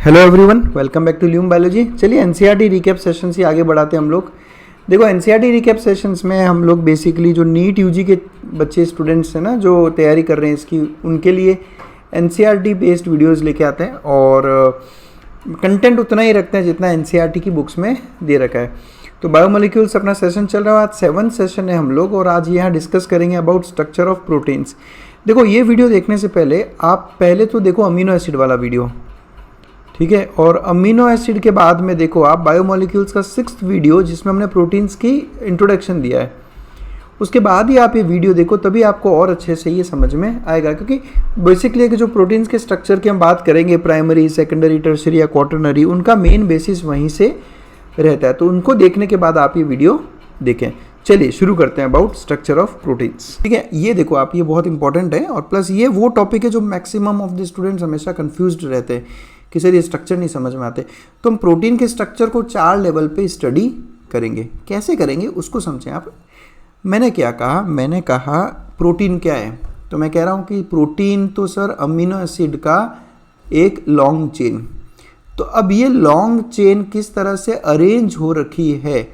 Hello everyone, welcome back to Lume biology. चलिए NCERT recap session से आगे बढ़ाते हैं हम लोग। देखो एनसीईआरटी रिकैप सेशंस में हम लोग बेसिकली जो नीट यूजी के बच्चे स्टूडेंट्स हैं ना, जो तैयारी कर रहे हैं इसकी, उनके लिए एनसीईआरटी बेस्ड वीडियोस लेके आते हैं और कंटेंट उतना ही रखते हैं जितना एनसीईआरटी की बुक्स में दे रखा है। तो बायोमोलिक्यूल्स अपना सेशन चल रहा है, आज 7th सेशन है हम लोग और आज यहाँ डिस्कस करेंगे अबाउट स्ट्रक्चर ऑफ प्रोटीन्स। देखो ये वीडियो देखने से पहले आप पहले तो देखो अमीनो एसिड वाला वीडियो, ठीक है, और अमीनो एसिड के बाद में देखो आप बायोमोलिक्यूल्स का 6th वीडियो जिसमें हमने प्रोटीन्स की इंट्रोडक्शन दिया है। उसके बाद ही आप ये वीडियो देखो, तभी आपको और अच्छे से ये समझ में आएगा, क्योंकि बेसिकली जो प्रोटीन्स के स्ट्रक्चर की हम बात करेंगे, प्राइमरी, सेकेंडरी, टर्शियरी या क्वाटरनरी, उनका मेन बेसिस वहीं से रहता है। तो उनको देखने के बाद आप ये वीडियो देखें। चलिए शुरू करते हैं अबाउट स्ट्रक्चर ऑफ प्रोटीन्स। ठीक है, ये देखो आप, ये बहुत इंपॉर्टेंट है और प्लस ये वो टॉपिक है जो मैक्सिमम ऑफ द स्टूडेंट्स हमेशा कंफ्यूज्ड रहते हैं कि सर ये स्ट्रक्चर नहीं समझ में आते। तो हम प्रोटीन के स्ट्रक्चर को 4 लेवल पे स्टडी करेंगे। कैसे करेंगे उसको समझें आप। मैंने क्या कहा, मैंने कहा प्रोटीन क्या है, तो मैं कह रहा हूँ कि प्रोटीन तो सर अमीनो एसिड का एक लॉन्ग चेन। तो अब ये लॉन्ग चेन किस तरह से अरेंज हो रखी है,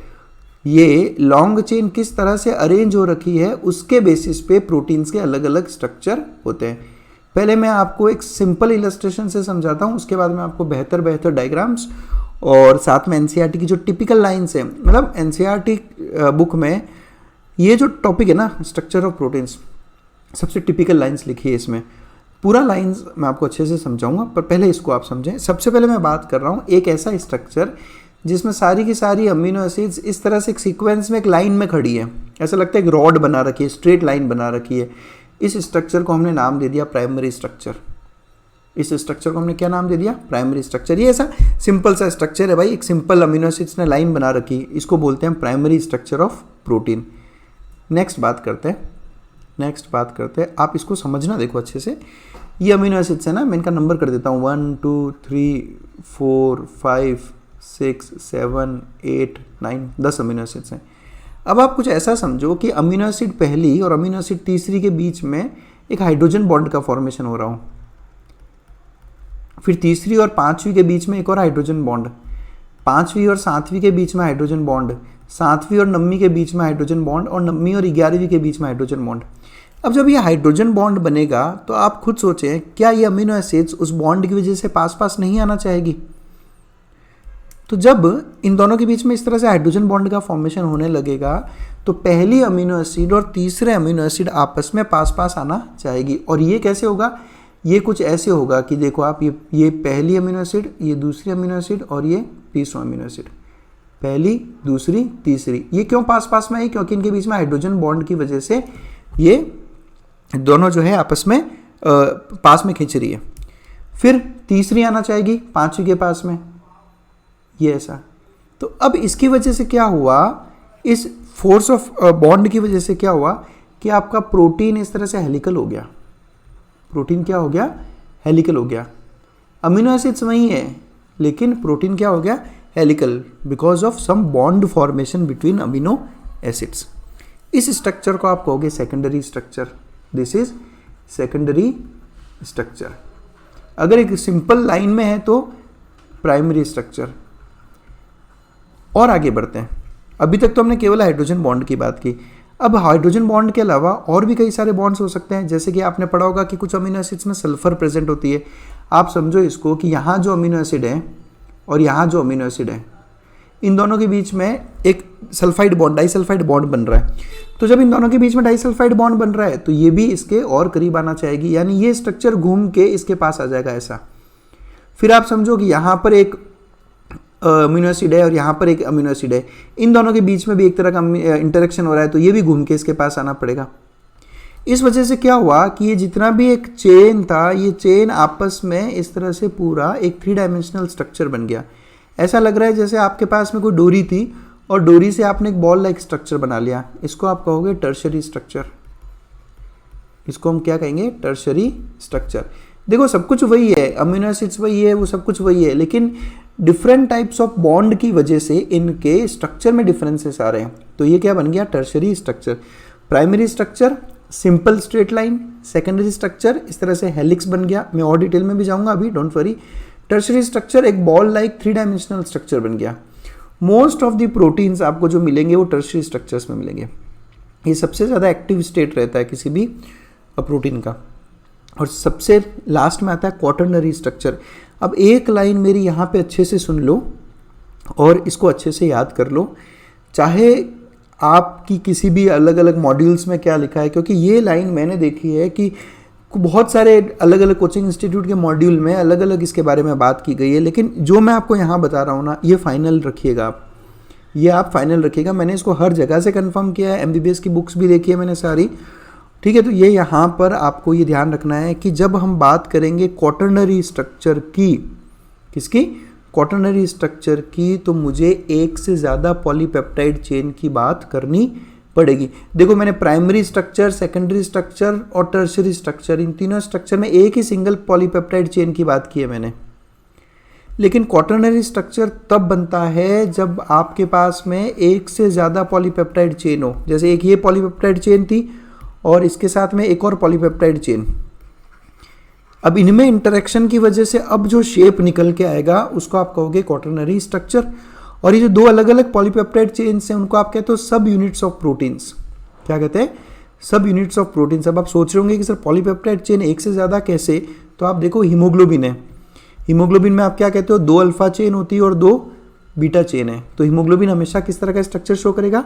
ये लॉन्ग चेन किस तरह से अरेंज हो रखी है, उसके बेसिस पे प्रोटीन्स के अलग अलग स्ट्रक्चर होते हैं। पहले मैं आपको एक सिंपल इलस्ट्रेशन से समझाता हूँ, उसके बाद मैं आपको बेहतर डायग्राम्स और साथ में एनसीईआरटी की जो टिपिकल लाइन्स है, मतलब एनसीईआरटी बुक में ये जो टॉपिक है ना स्ट्रक्चर ऑफ प्रोटीन्स, सबसे टिपिकल लाइन्स लिखी है इसमें। पूरा लाइन्स मैं आपको अच्छे से समझाऊंगा, पर पहले इसको आप समझें। सबसे पहले मैं बात कर रहा हूँ एक ऐसा स्ट्रक्चर जिसमें सारी की सारी अमीनो एसिड्स इस तरह से एक सीक्वेंस में एक लाइन में खड़ी है। ऐसा लगता है एक रॉड बना रखी है, स्ट्रेट लाइन बना रखी है। इस स्ट्रक्चर को हमने नाम दे दिया प्राइमरी स्ट्रक्चर। इस स्ट्रक्चर को हमने क्या नाम दे दिया, प्राइमरी स्ट्रक्चर। ये ऐसा सिंपल सा स्ट्रक्चर है भाई, एक सिंपल अमीनो एसिड्स ने लाइन बना रखी, इसको बोलते हैं primary structure of protein. Next बात करते हैं, आप इसको समझना देखो अच्छे से। ये अमीनो एसिड्स है ना, मैं इनका नंबर कर देता हूँ 1 2 3 4 5 6 7 8 9 10 अमीनो एसिड्स हैं। अब आप कुछ ऐसा समझो कि अमीनो एसिड पहली और अमीनो एसिड तीसरी के बीच में एक हाइड्रोजन बॉन्ड का फॉर्मेशन हो रहा हो, फिर तीसरी और 5वीं के बीच में एक और हाइड्रोजन बॉन्ड, 5वीं और 7वीं के बीच में हाइड्रोजन बॉन्ड, 7वीं और 9वीं के बीच में हाइड्रोजन बॉन्ड और 9वीं और 11वीं के बीच में हाइड्रोजन बॉन्ड। अब जब ये हाइड्रोजन बॉन्ड बनेगा तो आप खुद सोचें, क्या ये अमीनो एसिड्स उस बॉन्ड की वजह से पास पास नहीं आना चाहेगी? तो जब इन दोनों के बीच में इस तरह से हाइड्रोजन बॉन्ड का फॉर्मेशन होने लगेगा तो पहली अमीनो एसिड और तीसरे अमीनो एसिड आपस में पास पास आना चाहेगी। और ये कैसे होगा, ये कुछ ऐसे होगा कि देखो आप, ये पहली अमीनो एसिड, ये दूसरी अमीनो एसिड और ये तीसरा अमीनो एसिड, पहली दूसरी तीसरी। ये क्यों पास पास में आई, क्योंकि इनके बीच में हाइड्रोजन बॉन्ड की वजह से ये दोनों जो है आपस में पास में खींच रही है। फिर तीसरी आना चाहेगी 5वीं के पास में, ये ऐसा। तो अब इसकी वजह से क्या हुआ, इस फोर्स ऑफ बॉन्ड की वजह से क्या हुआ कि आपका प्रोटीन इस तरह से हेलिकल हो गया। प्रोटीन क्या हो गया, हेलिकल हो गया। अमीनो एसिड्स वही है लेकिन प्रोटीन क्या हो गया, helical, because of some bond formation between amino acids. इस स्ट्रक्चर को आप कहोगे secondary structure. This is secondary structure. अगर एक सिंपल लाइन में है तो प्राइमरी स्ट्रक्चर। और आगे बढ़ते हैं। अभी तक तो हमने केवल हाइड्रोजन बॉन्ड की बात की। अब हाइड्रोजन बॉन्ड के अलावा और भी कई सारे बॉन्ड्स हो सकते हैं, जैसे कि आपने पढ़ा होगा कि कुछ अमीनो एसिड्स में सल्फर प्रेजेंट होती है। आप समझो इसको कि यहाँ जो अमीनो एसिड है और यहाँ जो अमीनो एसिड है, इन दोनों के बीच में एक सल्फाइड बॉन्ड, डाइसल्फाइड बॉन्ड बन रहा है। तो जब इन दोनों के बीच में डाइसल्फाइड बॉन्ड बन रहा है तो ये भी इसके और करीब आना चाहेगी, यानी ये स्ट्रक्चर घूम के इसके पास आ जाएगा ऐसा। फिर आप समझो कि यहाँ पर एक अमीनो एसिड है और यहाँ पर एक अमीनो एसिड है, इन दोनों के बीच में भी एक तरह का इंटरेक्शन हो रहा है, तो ये भी घूम के इसके पास आना पड़ेगा। इस वजह से क्या हुआ कि ये जितना भी एक चेन था, ये चेन आपस में इस तरह से पूरा एक 3 डायमेंशनल स्ट्रक्चर बन गया। ऐसा लग रहा है जैसे आपके पास में कोई डोरी थी और डोरी से आपने एक बॉल लाइक स्ट्रक्चर बना लिया। इसको आप कहोगे टर्शरी स्ट्रक्चर। इसको हम क्या कहेंगे, टर्शरी स्ट्रक्चर। देखो सब कुछ वही है, अमीनो एसिड्स वही है, वो सब कुछ वही है, लेकिन डिफरेंट टाइप्स ऑफ बॉन्ड की वजह से इनके स्ट्रक्चर में डिफरेंसेस आ रहे हैं। तो ये क्या बन गया, tertiary structure. Primary structure simple straight line, secondary structure इस तरह से हेलिक्स बन गया। मैं और डिटेल में भी जाऊंगा अभी, डोंट वरी। टर्शरी स्ट्रक्चर एक बॉल लाइक 3 डायमेंशनल स्ट्रक्चर बन गया। मोस्ट ऑफ द प्रोटीन्स आपको जो मिलेंगे वो टर्शरी स्ट्रक्चर्स में मिलेंगे। ये सबसे ज़्यादा एक्टिव स्टेट रहता है किसी भी प्रोटीन का। और सबसे लास्ट में आता है क्वाटरनरी स्ट्रक्चर। अब एक लाइन मेरी यहाँ पे अच्छे से सुन लो और इसको अच्छे से याद कर लो, चाहे आपकी किसी भी अलग अलग मॉड्यूल्स में क्या लिखा है, क्योंकि ये लाइन मैंने देखी है कि बहुत सारे अलग अलग कोचिंग इंस्टीट्यूट के मॉड्यूल में अलग अलग इसके बारे में बात की गई है, लेकिन जो मैं आपको यहाँ बता रहा हूँ ना, ये फाइनल रखिएगा आप, ये आप फाइनल रखिएगा। मैंने इसको हर जगह से कंफर्म किया है, MBBS की बुक्स भी देखी है मैंने सारी, ठीक है। तो ये यहाँ पर आपको ये ध्यान रखना है कि जब हम बात करेंगे क्वाटरनरी स्ट्रक्चर की, किसकी, क्वाटरनरी स्ट्रक्चर की, तो मुझे एक से ज़्यादा पॉलीपेप्टाइड चेन की बात करनी पड़ेगी। देखो मैंने प्राइमरी स्ट्रक्चर, सेकेंडरी स्ट्रक्चर और टर्शरी स्ट्रक्चर, इन तीनों स्ट्रक्चर में एक ही सिंगल पॉलीपेप्टाइड चेन की बात की है मैंने। लेकिन क्वाटरनरी स्ट्रक्चर तब बनता है जब आपके पास में एक से ज़्यादा पॉलीपेप्टाइड चेन हो। जैसे एक ये पॉलीपेप्टाइड चेन थी और इसके साथ में एक और पॉलीपेप्टाइड चेन। अब इनमें इंटरेक्शन की वजह से अब जो शेप निकल के आएगा उसको आप कहोगे क्वाटरनरी स्ट्रक्चर। और ये जो दो अलग अलग पॉलीपेप्टाइड चेन्स हैं उनको आप कहते हो सब यूनिट्स ऑफ प्रोटीन्स। क्या कहते हैं? सब यूनिट्स ऑफ प्रोटीन्स। अब आप सोच रहे होंगे कि सर पॉलीपेप्टाइड चेन एक से ज़्यादा कैसे? तो आप देखो हीमोग्लोबिन है, हीमोग्लोबिन में आप क्या कहते हो, 2 अल्फा चेन होती है और 2 बीटा चेन है। तो हीमोग्लोबिन हमेशा किस तरह का स्ट्रक्चर शो करेगा?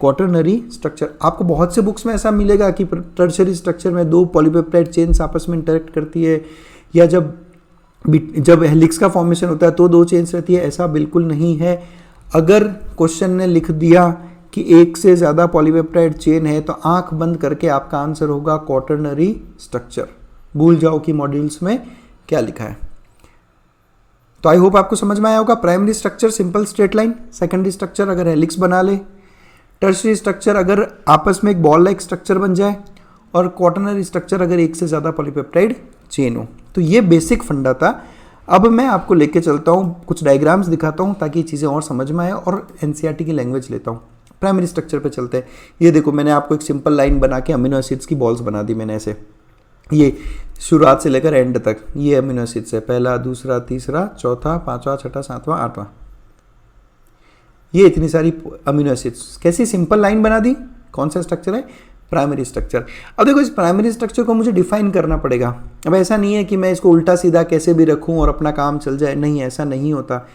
Quaternary structure. आपको बहुत से बुक्स में ऐसा मिलेगा कि टर्शरी स्ट्रक्चर में 2 पॉलीपेप्टाइड चेन्स आपस में इंटरेक्ट करती है, या जब हेलिक्स का फॉर्मेशन होता है तो 2 चेन्स रहती है। ऐसा बिल्कुल नहीं है। अगर क्वेश्चन ने लिख दिया कि एक से ज़्यादा पॉलीपेप्टाइड चेन है तो आंख बंद करके आपका आंसर होगा क्वाटरनरी स्ट्रक्चर। भूल जाओ कि मॉड्यूल्स में क्या लिखा है। तो आई होप आपको समझ में आया होगा। Primary structure simple straight line, secondary structure अगर हेलिक्स बना ले, टर्शरी स्ट्रक्चर अगर आपस में एक बॉल लाइक स्ट्रक्चर बन जाए, और क्वाटरनरी स्ट्रक्चर अगर एक से ज़्यादा पॉलीपेप्टाइड चेन हो। तो ये बेसिक फंडा था। अब मैं आपको लेके चलता हूँ, कुछ डायग्राम्स दिखाता हूँ ताकि चीज़ें और समझ में आए, और NCERT की लैंग्वेज लेता हूँ। प्राइमरी स्ट्रक्चर पे चलते हैं। ये देखो मैंने आपको एक सिंपल लाइन बना के अमीनो एसिड्स की बॉल्स बना दी मैंने ऐसे, ये शुरुआत से लेकर एंड तक ये अमीनो एसिड्स है, पहला, दूसरा, तीसरा, चौथा, 5वां, 6वां, 7वां, 8वां, ये इतनी सारी अमीनो एसिड्स। कैसी सिंपल लाइन बना दी। कौन सा स्ट्रक्चर है? Primary structure. अब देखो इस प्राइमरी स्ट्रक्चर को मुझे डिफाइन करना पड़ेगा। अब ऐसा नहीं है कि मैं इसको उल्टा सीधा कैसे भी रखूं और अपना काम चल जाए, नहीं, ऐसा नहीं होता।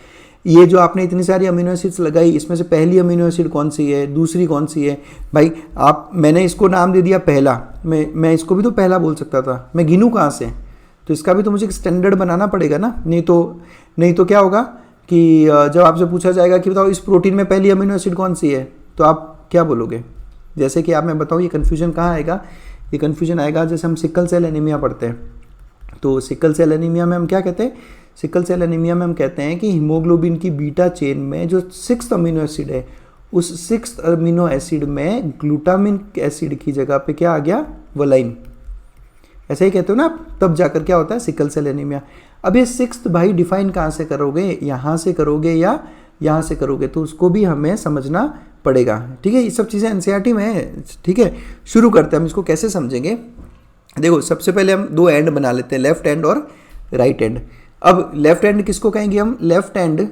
ये जो आपने इतनी सारी अमीनो एसिड्स लगाई, इसमें से पहली अमीनो एसिड कौन सी है, दूसरी कौन सी है, भाई मैंने इसको नाम दे दिया पहला, मैं इसको भी तो पहला बोल सकता था, मैं गिनूँ कहाँ से? तो इसका भी तो मुझे एक स्टैंडर्ड बनाना पड़ेगा ना। नहीं तो क्या होगा कि जब आपसे पूछा जाएगा कि बताओ इस प्रोटीन में पहली अमीनो एसिड कौन सी है, तो आप क्या बोलोगे? जैसे कि आप, मैं बताऊँ ये कन्फ्यूजन कहाँ आएगा? ये कन्फ्यूजन आएगा जैसे हम सिकल सेल एनीमिया पढ़ते हैं। तो सिकल सेल एनीमिया में हम क्या कहते हैं? सिकल सेल एनीमिया में हम कहते हैं कि हीमोग्लोबिन की बीटा चेन में जो 6th अमीनो एसिड है, उस 6th अमीनो एसिड में ग्लूटामिन एसिड की जगह पे क्या आ गया? वलाइन। ऐसा ही कहते हो ना आप, तब जाकर क्या होता है? Sickle cell anaemia. अब ये 6th भाई डिफाइन कहाँ से करोगे? यहाँ से करोगे या यहाँ से करोगे? तो उसको भी हमें समझना पड़ेगा, ठीक है। ये सब चीज़ें NCERT में है, ठीक है। शुरू करते हैं, हम इसको कैसे समझेंगे। देखो सबसे पहले हम 2 एंड बना लेते हैं, लेफ्ट एंड और राइट एंड। अब लेफ्ट एंड किसको कहेंगे हम? लेफ्ट एंड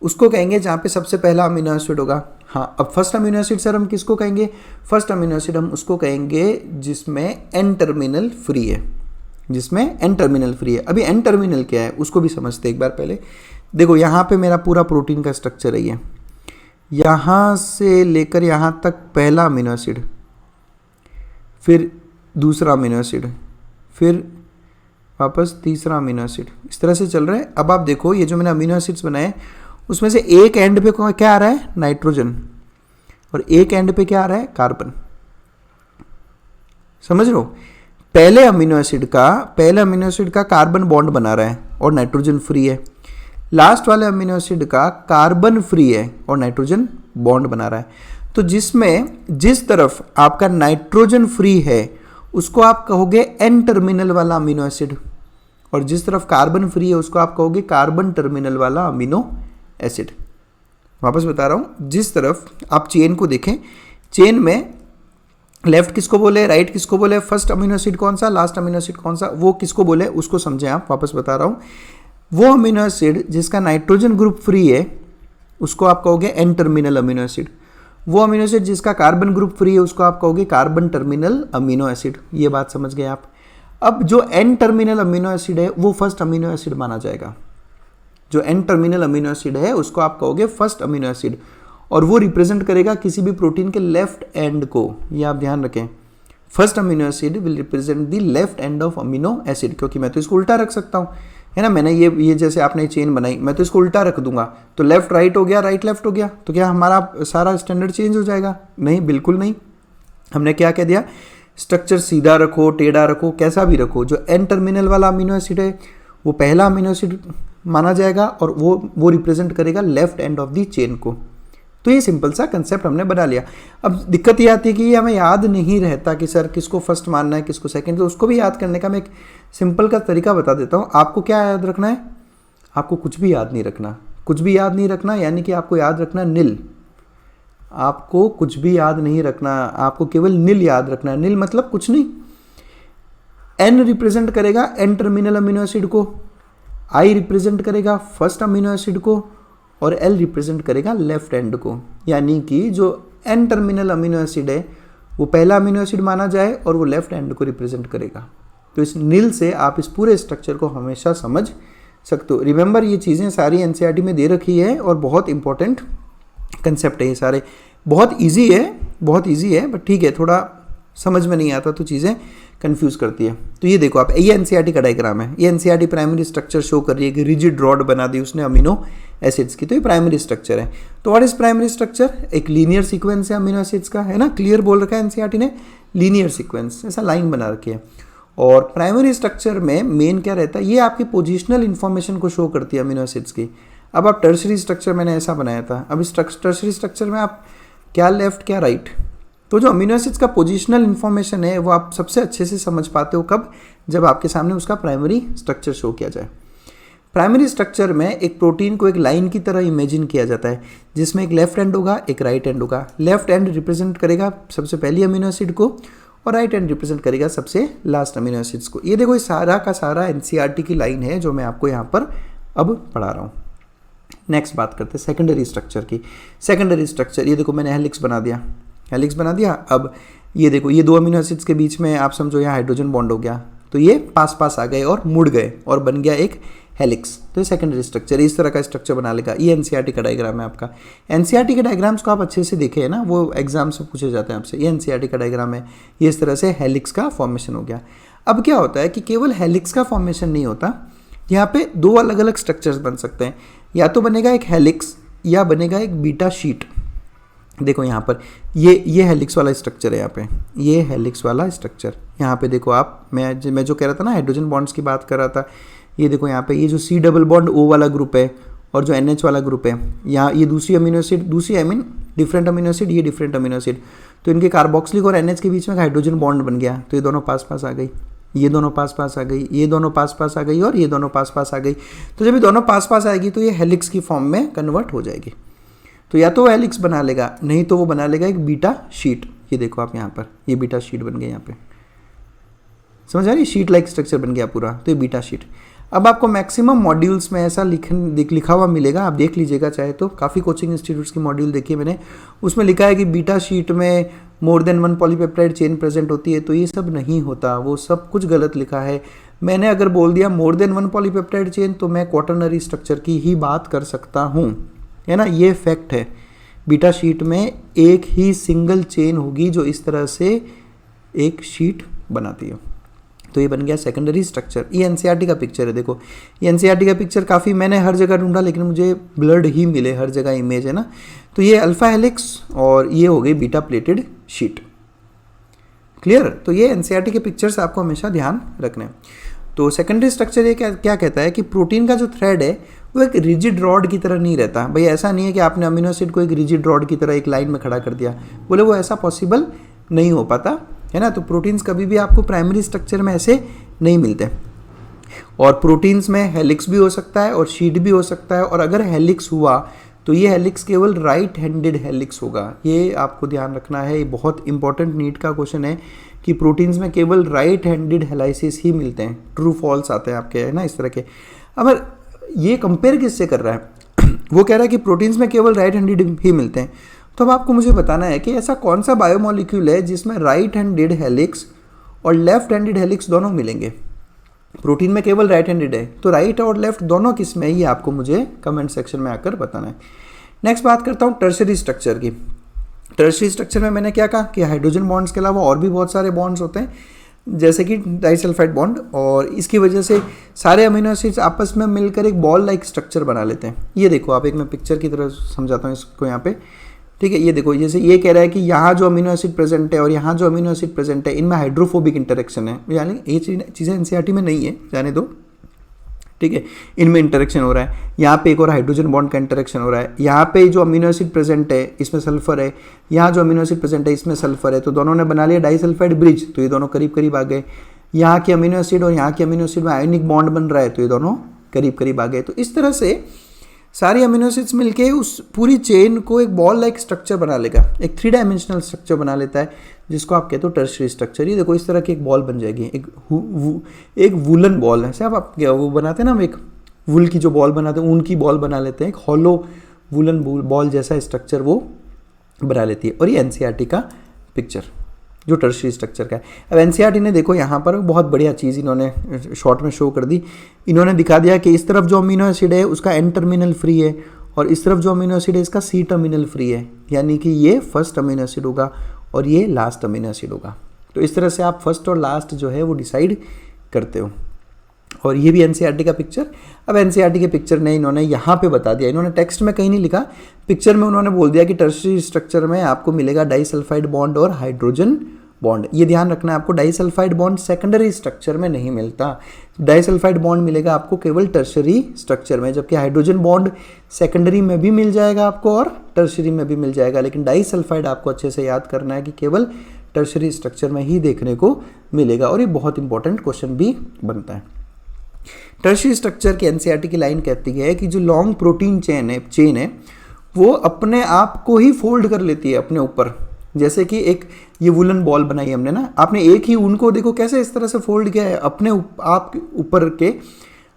उसको कहेंगे जहाँ पे सबसे पहला अमीनो एसिड होगा। हाँ, अब फर्स्ट अमीनो एसिड सर हम किसको कहेंगे? फर्स्ट अमीनो एसिड हम उसको कहेंगे जिसमें N टर्मिनल फ्री है, जिसमें N टर्मिनल फ्री है। अभी N टर्मिनल क्या है उसको भी समझते एक बार पहले। देखो यहाँ पे मेरा पूरा प्रोटीन का स्ट्रक्चर है, ये यहाँ से लेकर यहाँ तक पहला अमीनो एसिड, फिर दूसरा अमीनो एसिड, फिर वापस तीसरा अमीनो एसिड, इस तरह से चल रहा है। अब आप देखो ये जो मैंने अमीनो एसिड्स बनाए उसमें से एक एंड पे क्या आ रहा है? नाइट्रोजन, और एक एंड पे क्या आ रहा है? कार्बन। समझ लो, पहले अमीनो एसिड का कार्बन बॉन्ड बना रहा है और नाइट्रोजन फ्री है। लास्ट वाले अमीनो एसिड का कार्बन फ्री है और नाइट्रोजन बॉन्ड बना रहा है। तो जिस तरफ आपका नाइट्रोजन फ्री है उसको आप कहोगे N टर्मिनल वाला अमीनो एसिड, और जिस तरफ कार्बन फ्री है उसको आप कहोगे कार्बन टर्मिनल वाला अमीनो एसिड। वापस बता रहा हूँ, जिस तरफ आप चेन को देखें, चेन में लेफ्ट किसको बोले, राइट किसको बोले, फर्स्ट अमीनो एसिड कौन सा, लास्ट अमीनो एसिड कौन सा, वो किसको बोले उसको समझें आप। वापस बता रहा हूँ, वो अमीनो एसिड जिसका नाइट्रोजन ग्रुप फ्री है उसको आप कहोगे एन टर्मिनल अमीनो एसिड। वो अमीनो एसिड जिसका कार्बन ग्रुप फ्री है उसको आप कहोगे कार्बन टर्मिनल अमीनो एसिड। ये बात समझ गए आप। अब जो एन टर्मिनल अमीनो एसिड है वो फर्स्ट अमीनो एसिड माना जाएगा। जो एन टर्मिनल अमीनो एसिड है उसको आप कहोगे फर्स्ट अमीनो एसिड, और वो रिप्रेजेंट करेगा किसी भी प्रोटीन के लेफ्ट एंड को। ये आप ध्यान रखें, first amino acid will represent the left end of amino acid, क्योंकि मैं तो इसको उल्टा रख सकता हूँ, है ना। मैंने ये जैसे आपने चेन बनाई, मैं तो इसको उल्टा रख दूंगा तो लेफ्ट राइट हो गया, राइट लेफ्ट हो गया, तो क्या हमारा सारा स्टैंडर्ड चेंज हो जाएगा? नहीं, बिल्कुल नहीं। हमने क्या कह दिया, स्ट्रक्चर सीधा रखो, टेढ़ा रखो, कैसा भी रखो, जो एन टर्मिनल वाला अमीनो एसिड है वो पहला अमीनो एसिड माना जाएगा और वो रिप्रेजेंट करेगा left end of the chain को। तो ये सिंपल सा कंसेप्ट हमने बना लिया। अब दिक्कत ये आती है कि ये हमें याद नहीं रहता कि सर किसको फर्स्ट मानना है किसको सेकंड, तो उसको भी याद करने का मैं एक सिंपल का तरीका बता देता हूँ। आपको क्या याद रखना है? आपको कुछ भी याद नहीं रखना, कुछ भी याद नहीं रखना, यानी कि आपको याद रखना नील। आपको कुछ भी याद नहीं रखना, आपको केवल नील याद रखना है। नील मतलब कुछ नहीं। एन रिप्रेजेंट करेगा एन टर्मिनल अमीनो एसिड को, आई रिप्रेजेंट करेगा फर्स्ट अमीनो एसिड को, और एल रिप्रेजेंट करेगा लेफ्ट एंड को। यानी कि जो एन टर्मिनल अमीनो एसिड है वो पहला अमीनो एसिड माना जाए और वो लेफ्ट एंड को रिप्रेजेंट करेगा। तो इस नील से आप इस पूरे स्ट्रक्चर को हमेशा समझ सकते हो। रिमेंबर, ये चीज़ें सारी एनसीईआरटी में दे रखी है और बहुत इंपॉर्टेंट कंसेप्ट है ये सारे। बहुत ईजी है, बट ठीक है, थोड़ा समझ में नहीं आता तो चीज़ें कंफ्यूज करती है। तो ये देखो आप, ये एनसीईआरटी का डायग्राम है। ये एनसीईआरटी प्राइमरी स्ट्रक्चर शो कर रही है कि रिजिड रॉड बना दी उसने अमीनो एसिड्स की, तो ये प्राइमरी स्ट्रक्चर है। तो व्हाट इज प्राइमरी स्ट्रक्चर? एक लीनियर सीक्वेंस है अमीनो एसिड्स का, है ना। क्लियर बोल रखा है एनसीईआरटी ने, लीनियर सीक्वेंस, ऐसा लाइन बना रखी है। और प्राइमरी स्ट्रक्चर में मेन क्या रहता है, ये आपकी पोजिशनल इन्फॉर्मेशन को शो करती है अमीनो एसिड्स की। अब आप टर्शरी स्ट्रक्चर मैंने ऐसा बनाया था, अब इस टर्शरी स्ट्रक्चर में आप क्या लेफ्ट क्या राइट, तो जो अमीनो एसिड्स का पोजिशनल इन्फॉर्मेशन है वो आप सबसे अच्छे से समझ पाते हो कब, जब आपके सामने उसका प्राइमरी स्ट्रक्चर शो किया जाए। प्राइमरी स्ट्रक्चर में एक प्रोटीन को एक लाइन की तरह इमेजिन किया जाता है, जिसमें एक लेफ्ट एंड होगा एक राइट एंड होगा। लेफ्ट एंड रिप्रेजेंट करेगा सबसे पहली अमीनो एसिड को और राइट एंड रिप्रेजेंट करेगा सबसे लास्ट अमीनो एसिड्स को। ये देखो, ये सारा का सारा एनसीईआरटी की लाइन है जो मैं आपको यहाँ पर अब पढ़ा रहा हूँ। नेक्स्ट बात करते हैं सेकेंडरी स्ट्रक्चर की। सेकेंडरी स्ट्रक्चर, ये देखो मैंने हेलिक्स बना दिया। अब ये देखो, ये दो अमीनो एसिड्स के बीच में आप समझो यहाँ हाइड्रोजन बॉन्ड हो गया, तो ये पास पास आ गए और मुड़ गए और बन गया एक हेलिक्स। तो ये सेकेंडरी स्ट्रक्चर, इस तरह का स्ट्रक्चर बना लेगा। ये एनसीईआरटी का डायग्राम है आपका। एनसीईआरटी के डायग्राम्स को आप अच्छे से देखे हैं ना, वो एग्जाम से पूछे जाते हैं आपसे। ये एनसीईआरटी का डायग्राम है, ये इस तरह से हेलिक्स का फॉर्मेशन हो गया। अब क्या होता है कि केवल हेलिक्स का फॉर्मेशन नहीं होता, यहाँ पे दो अलग अलग स्ट्रक्चर्स बन सकते हैं। या तो बनेगा एक हेलिक्स या बनेगा एक बीटा शीट। देखो यहाँ पर ये हेलिक्स वाला स्ट्रक्चर है, यहाँ पे ये हेलिक्स वाला स्ट्रक्चर। यहाँ पे देखो आप, मैं जो कह रहा था ना, हाइड्रोजन बॉन्ड्स की बात कर रहा था, ये देखो यहाँ पे ये जो सी डबल बॉन्ड ओ वाला ग्रुप है और जो NH वाला ग्रुप है, यहाँ ये दूसरी amino acid, different amino acid, ये डिफरेंट अमीनो एसिड, तो इनके कार्बोक्सिलिक और NH के बीच में हाइड्रोजन बॉन्ड बन गया, तो ये दोनों पास पास आ गई, ये दोनों पास पास आ गई, ये दोनों पास पास आ गई और ये दोनों पास पास आ गई। तो जब ये दोनों पास पास आएगी तो ये हेलिक्स की फॉर्म में कन्वर्ट हो जाएगी। तो या तो वो हेलिक्स बना लेगा, नहीं तो वो बना लेगा एक बीटा शीट। ये देखो आप यहाँ पर, ये बीटा शीट बन गया, यहाँ पे समझ आ रही, शीट लाइक स्ट्रक्चर बन गया पूरा, तो ये बीटा शीट। अब आपको मैक्सिमम मॉड्यूल्स में ऐसा लिखा हुआ मिलेगा, आप देख लीजिएगा चाहे तो। काफ़ी कोचिंग इंस्टीट्यूट्स की मॉड्यूल देखी है मैंने, उसमें लिखा है कि बीटा शीट में more than 1 polypeptide chain present होती है, तो ये सब नहीं होता, वो सब कुछ गलत लिखा है। मैंने अगर बोल दिया मोर देन 1 पॉलीपेप्टाइड चेन तो मैं क्वाटरनरी स्ट्रक्चर की ही बात कर सकता हूँ, है ना, ये फैक्ट है। बीटा शीट में एक ही सिंगल चेन होगी जो इस तरह से एक शीट बनाती है। तो ये बन गया सेकेंडरी स्ट्रक्चर। ये एनसीईआरटी का पिक्चर है, देखो ये एनसीईआरटी का पिक्चर काफ़ी मैंने हर जगह ढूंढा लेकिन मुझे ब्लर्ड ही मिले, हर जगह इमेज है ना। तो ये अल्फा हेलिक्स और ये हो गई बीटा प्लेटेड शीट। क्लियर? तो ये एनसीईआरटी के पिक्चर्स आपको हमेशा ध्यान रखने हैं। तो सेकेंडरी स्ट्रक्चर ये क्या कहता है कि प्रोटीन का जो थ्रेड है वो एक रिजिड रॉड की तरह नहीं रहता। भाई ऐसा नहीं है कि आपने अमीनो एसिड को एक रिजिड रॉड की तरह एक लाइन में खड़ा कर दिया, बोले वो ऐसा पॉसिबल नहीं हो पाता, है ना। तो प्रोटीन्स कभी भी आपको प्राइमरी स्ट्रक्चर में ऐसे नहीं मिलते। और प्रोटीन्स में हेलिक्स भी हो सकता है और शीट भी हो सकता है, और अगर हेलिक्स हुआ तो ये हेलिक्स केवल राइट हैंडेड हेलिक्स होगा। ये आपको ध्यान रखना है, ये बहुत इंपॉर्टेंट नीट का क्वेश्चन है कि प्रोटीन्स में केवल राइट हैंडेड हेलाइसिस ही मिलते हैं। ट्रू फॉल्स आते हैं आपके, है ना, इस तरह के। अब ये कंपेयर किससे कर रहा है वो कह रहा है कि प्रोटीन्स में केवल राइट हैंडेड ही मिलते हैं। तो अब आपको मुझे बताना है कि ऐसा कौन सा बायोमोलिक्यूल है जिसमें राइट हैंडेड हेलिक्स और लेफ्ट हैंडेड हेलिक्स दोनों मिलेंगे। प्रोटीन में केवल राइट हैंडेड है, तो राइट और लेफ्ट दोनों किस में, ये आपको मुझे कमेंट सेक्शन में आकर बताना है। नेक्स्ट बात करता हूँ टर्शरी स्ट्रक्चर की। टर्शरी स्ट्रक्चर में मैंने क्या कहा कि हाइड्रोजन बॉन्ड्स के अलावा और भी बहुत सारे बॉन्ड्स होते हैं, जैसे कि डाइसल्फाइड बॉन्ड, और इसकी वजह से सारे अमीनो एसिड्स आपस में मिलकर एक बॉल लाइक स्ट्रक्चर बना लेते हैं। ये देखो आप, एक मैं पिक्चर की तरह समझाता हूँ इसको यहाँ पे, ठीक है। ये देखो, जैसे ये कह रहा है कि यहाँ जो अमीनो एसिड प्रेजेंट है और यहाँ जो अमीनो एसिड प्रेजेंट है, इनमें हाइड्रोफोबिक इंटरेक्शन है, यानी ये चीज़ें एनसीईआरटी में नहीं है, जाने दो, ठीक है। इनमें इंटरेक्शन हो रहा है, यहाँ पे एक और हाइड्रोजन बॉन्ड का इंटरेक्शन हो रहा है, यहाँ पे जो अमीनो एसिड प्रेजेंट है इसमें सल्फर है, यहाँ जो अमीनो एसिड प्रेजेंट है इसमें सल्फर है, तो दोनों ने बना लिया डाइसल्फाइड ब्रिज, तो ये दोनों करीब करीब आ गए। यहाँ के अमीनो एसिड और यहाँ के अमीनो एसिड में आयोनिक बॉन्ड बन रहा है, तो ये दोनों करीब करीब आ गए। तो इस तरह से सारी अमीनो एसिड्स मिलके उस पूरी चेन को एक बॉल लाइक स्ट्रक्चर बना लेगा, एक 3 डायमेंशनल स्ट्रक्चर बना लेता है, जिसको आप कहते हो टर्शरी स्ट्रक्चर। ये देखो, इस तरह की एक बॉल बन जाएगी, एक वुलन बॉल है। सब आप क्या वो बनाते हैं ना, हम एक वुल की जो बॉल बनाते हैं, ऊन की बॉल बना लेते हैं, एक हॉलो वुलन बॉल जैसा स्ट्रक्चर वो बना लेती है। और ये एनसीईआरटी का पिक्चर जो टर्शरी स्ट्रक्चर का है। अब एनसीईआरटी ने देखो यहाँ पर बहुत बढ़िया चीज़ इन्होंने शॉर्ट में शो कर दी। इन्होंने दिखा दिया कि इस तरफ जो अमीनो एसिड है उसका एन टर्मिनल फ्री है, और इस तरफ जो अमीनो एसिड है इसका सी टर्मिनल फ्री है, यानी कि ये फर्स्ट अमीनो एसिड होगा और ये लास्ट अमीनो एसिड होगा। तो इस तरह से आप फर्स्ट और लास्ट जो है वो डिसाइड करते हो। और ये भी एनसीईआरटी का पिक्चर। अब एनसीईआरटी के पिक्चर ने इन्होंने यहाँ पे बता दिया, इन्होंने टेक्स्ट में कहीं नहीं लिखा, पिक्चर में उन्होंने बोल दिया कि टर्शरी स्ट्रक्चर में आपको मिलेगा डाइसल्फाइड बॉन्ड और हाइड्रोजन बॉन्ड। ये ध्यान रखना है आपको, डाइसल्फाइड बॉन्ड सेकेंडरी स्ट्रक्चर में नहीं मिलता। डाइसल्फाइड बॉन्ड मिलेगा आपको केवल टर्शरी स्ट्रक्चर में, जबकि हाइड्रोजन बॉन्ड सेकेंडरी में भी मिल जाएगा आपको और टर्शरी में भी मिल जाएगा। लेकिन डाइसल्फाइड आपको अच्छे से याद करना है कि केवल टर्शरी स्ट्रक्चर में ही देखने को मिलेगा, और ये बहुत इंपॉर्टेंट क्वेश्चन भी बनता है। टर्शरी स्ट्रक्चर की एनसीईआरटी की लाइन कहती है कि जो लॉन्ग प्रोटीन चेन है वो अपने आप को ही फोल्ड कर लेती है अपने ऊपर। जैसे कि एक ये वुलन बॉल बनाई हमने ना, आपने एक ही ऊन को देखो कैसे इस तरह से फोल्ड किया है, अपने आप ऊपर के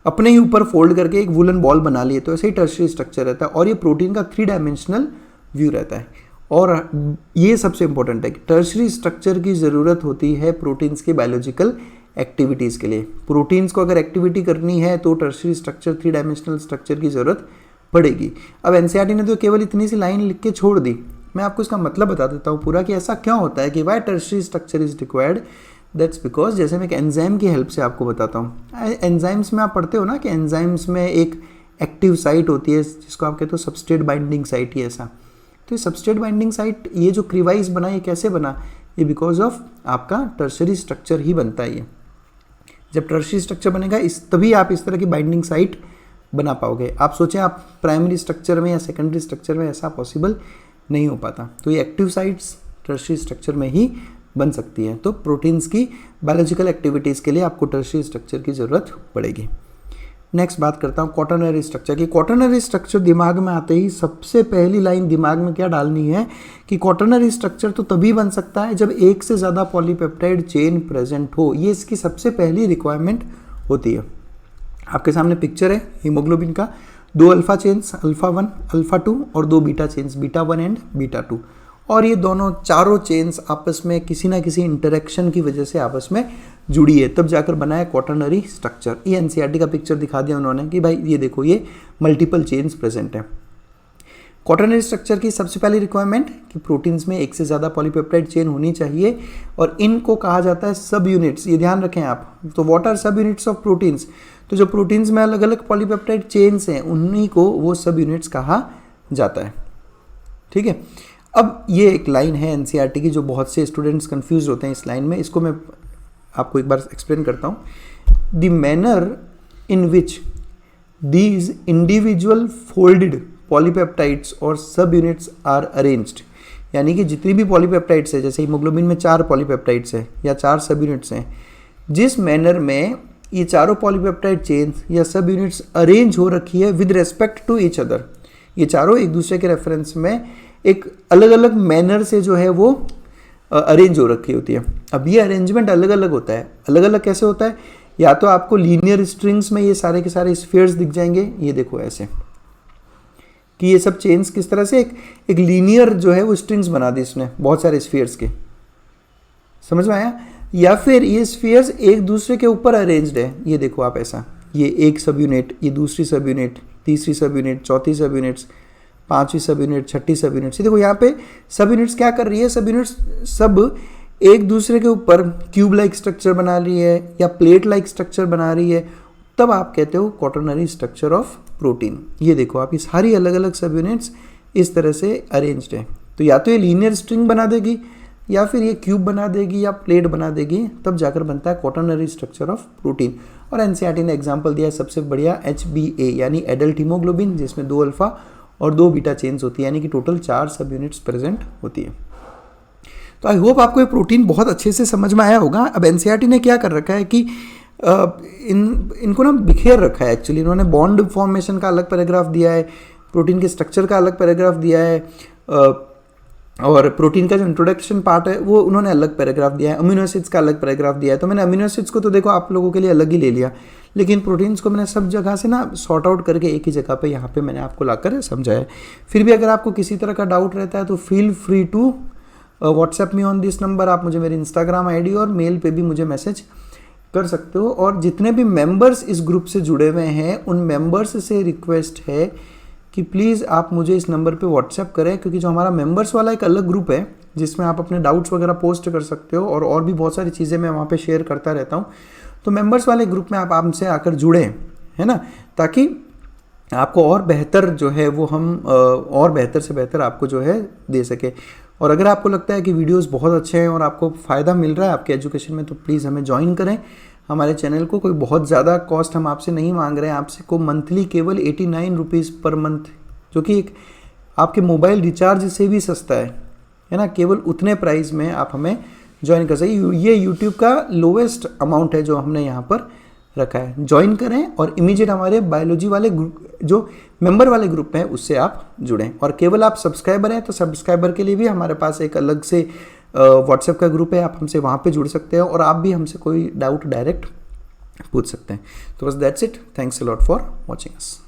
अपने ही ऊपर फोल्ड करके एक वुलन बॉल बना लिए। तो ऐसे ही टर्शरी स्ट्रक्चर रहता है, और ये प्रोटीन का 3 डायमेंशनल व्यू रहता है। और ये सबसे इंपॉर्टेंट है कि टर्शरी स्ट्रक्चर की ज़रूरत होती है प्रोटीन्स के बायोलॉजिकल एक्टिविटीज़ के लिए। प्रोटीन्स को अगर एक्टिविटी करनी है तो टर्शरी स्ट्रक्चर 3 डायमेंशनल स्ट्रक्चर की ज़रूरत पड़ेगी। अब एनसीईआरटी ने तो केवल इतनी सी लाइन लिख के छोड़ दी, मैं आपको इसका मतलब बता देता हूँ पूरा कि ऐसा क्यों होता है कि why tertiary structure is required. That's because, जैसे मैं एक एंजाइम की हेल्प से आपको बताता हूँ। एंजाइम्स में आप पढ़ते हो ना कि एंजाइम्स में एक एक्टिव साइट होती है जिसको आप कहते हो सबस्ट्रेट बाइंडिंग साइट, ही ऐसा। तो ये सबस्ट्रेट बाइंडिंग साइट, ये जो क्रिवाइज बना, ये कैसे बना, ये बिकॉज ऑफ आपका टर्शरी स्ट्रक्चर ही बनता है। ये जब टर्शरी स्ट्रक्चर बनेगा तभी आप इस तरह की बाइंडिंग साइट बना पाओगे। आप सोचें आप प्राइमरी स्ट्रक्चर में या सेकेंडरी स्ट्रक्चर में ऐसा पॉसिबल नहीं हो पाता। तो ये एक्टिव साइट्स टर्शरी स्ट्रक्चर में ही बन सकती हैं। तो प्रोटीन्स की बायोलॉजिकल एक्टिविटीज़ के लिए आपको टर्शरी स्ट्रक्चर की ज़रूरत पड़ेगी। नेक्स्ट बात करता हूँ क्वाटरनरी स्ट्रक्चर की। क्वाटरनरी स्ट्रक्चर दिमाग में आते ही सबसे पहली लाइन दिमाग में क्या डालनी है कि क्वाटरनरी स्ट्रक्चर तो तभी बन सकता है जब एक से ज़्यादा पॉलीपेप्टाइड चेन प्रेजेंट हो। ये इसकी सबसे पहली रिक्वायरमेंट होती है। आपके सामने पिक्चर है हीमोग्लोबिन का, 2 अल्फा चेन्स अल्फा 1 अल्फा 2 और 2 beta chains beta 1 and beta 2, और ये दोनों चारों चेन्स आपस में किसी ना किसी इंटरेक्शन की वजह से आपस में जुड़ी है, तब जाकर बना है क्वाटरनरी स्ट्रक्चर। ये एनसीईआरटी का पिक्चर दिखा दिया उन्होंने कि भाई ये देखो ये मल्टीपल चेन्स प्रेजेंट है। क्वाटरनरी स्ट्रक्चर की सबसे पहली रिक्वायरमेंट कि प्रोटीन्स में एक से ज़्यादा पॉलीपेप्टाइड चेन होनी चाहिए, और इनको कहा जाता है सब यूनिट्स। ये ध्यान रखें आप। तो व्हाट आर सब यूनिट्स ऑफ प्रोटीन्स? तो जो प्रोटीन्स में अलग अलग पॉलीपेप्टाइड चेन्स हैं उन्हीं को वो सब यूनिट्स कहा जाता है। ठीक है। अब ये एक लाइन है एनसीईआरटी की जो बहुत से स्टूडेंट्स कंफ्यूज होते हैं इस लाइन में, इसको मैं आपको एक बार एक्सप्लेन करता हूँ। The manner in which these individual folded polypeptides और सब यूनिट्स आर अरेंज्ड, यानी कि जितनी भी पॉलीपेप्टाइड्स है, जैसे हीमोग्लोबिन में 4 पॉलीपेप्टाइड्स हैं या 4 सब यूनिट्स हैं, जिस मैनर में ये चारों पॉलीपेप्टाइड चेन्स या सब यूनिट्स अरेंज हो रखी है with respect to each other, ये चारों एक दूसरे के रेफरेंस में एक अलग अलग मैनर से जो है वो अरेंज हो रखी होती है। अब ये अरेंजमेंट अलग अलग होता है। अलग अलग कैसे होता है या तो आपको लीनियर स्ट्रिंग्स में ये सारे के सारे स्फीयर्स दिख जाएंगे, ये देखो ऐसे कि ये सब चेन्स किस तरह से एक लीनियर जो है वो स्ट्रिंग्स बना दी इसने बहुत सारे स्फीयर्स के, समझ में आया। या फिर ये स्फीयर्स एक दूसरे के ऊपर अरेंज्ड है, ये देखो आप ऐसा, ये एक सब यूनिट, ये दूसरी सब यूनिट, तीसरी सब यूनिट, चौथी सब यूनिट्स, पांचवी सब यूनिट, छठी सब यूनिट्स। देखो यहाँ पे सब यूनिट्स क्या कर रही है, सब यूनिट्स सब एक दूसरे के ऊपर क्यूब लाइक स्ट्रक्चर बना रही है या प्लेट लाइक स्ट्रक्चर बना रही है, तब आप कहते हो क्वाटरनरी स्ट्रक्चर ऑफ प्रोटीन। ये देखो आप, ये सारी अलग अलग सब यूनिट्स इस तरह से अरेंज्ड है। तो या तो ये लीनियर स्ट्रिंग बना देगी या फिर ये क्यूब बना देगी या प्लेट बना देगी, तब जाकर बनता है क्वाटरनरी स्ट्रक्चर ऑफ प्रोटीन। और एनसीईआरटी ने एग्जांपल दिया है सबसे बढ़िया HbA यानी एडल्ट हीमोग्लोबिन, जिसमें 2 अल्फा और 2 बीटा चेन्स होती है, यानी कि टोटल 4 सब यूनिट्स प्रेजेंट होती है। तो आई होप आपको ये प्रोटीन बहुत अच्छे से समझ में आया होगा। अब एनसीईआरटी ने क्या कर रखा है कि इनको ना बिखेर रखा है एक्चुअली। इन्होंने बॉन्ड फॉर्मेशन का अलग पैराग्राफ दिया है, प्रोटीन के स्ट्रक्चर का अलग पैराग्राफ दिया है, और प्रोटीन का जो इंट्रोडक्शन पार्ट है वो उन्होंने अलग पैराग्राफ दिया है, अमीनो एसिड्स का अलग पैराग्राफ दिया है। तो मैंने अमीनो एसिड्स को तो देखो आप लोगों के लिए अलग ही ले लिया, लेकिन प्रोटीन्स को मैंने सब जगह से ना सॉर्ट आउट करके एक ही जगह पे यहाँ पे मैंने आपको लाकर समझाया। फिर भी अगर आपको किसी तरह का डाउट रहता है तो feel free to WhatsApp me on this number. आप मुझे मेरी इंस्टाग्राम ID और मेल पे भी मुझे मैसेज कर सकते हो। और जितने भी मेंबर्स इस ग्रुप से जुड़े हुए हैं उन मेंबर्स से रिक्वेस्ट है कि प्लीज़ आप मुझे इस नंबर पे व्हाट्सएप करें, क्योंकि जो हमारा मेंबर्स वाला एक अलग ग्रुप है जिसमें आप अपने डाउट्स वगैरह पोस्ट कर सकते हो और भी बहुत सारी चीज़ें मैं वहाँ पे शेयर करता रहता हूँ। तो मेंबर्स वाले ग्रुप में आप हमसे आकर जुड़ें, है ना, ताकि आपको और बेहतर जो है वो हम और बेहतर से बेहतर आपको जो है दे सके। और अगर आपको लगता है कि वीडियोस बहुत अच्छे हैं और आपको फ़ायदा मिल रहा है आपके एजुकेशन में, तो प्लीज़ हमें ज्वाइन करें हमारे चैनल को। कोई बहुत ज़्यादा कॉस्ट हम आपसे नहीं मांग रहे हैं, आपसे को मंथली केवल 89 रुपीज़ पर मंथ, जो कि एक आपके मोबाइल रिचार्ज से भी सस्ता है ना। केवल उतने प्राइस में आप हमें ज्वाइन कर सकते। ये यूट्यूब का लोवेस्ट अमाउंट है जो हमने यहाँ पर रखा है। ज्वाइन करें और इमीडिएट हमारे बायोलॉजी वाले जो मेंबर वाले ग्रुप हैं उससे आप जुड़ें। और केवल आप सब्सक्राइबर हैं तो सब्सक्राइबर के लिए भी हमारे पास एक अलग से व्हाट्सएप का ग्रुप है, आप हमसे वहाँ पे जुड़ सकते हैं और आप भी हमसे कोई डाउट डायरेक्ट पूछ सकते हैं। तो बस that's it, thanks a lot for watching us.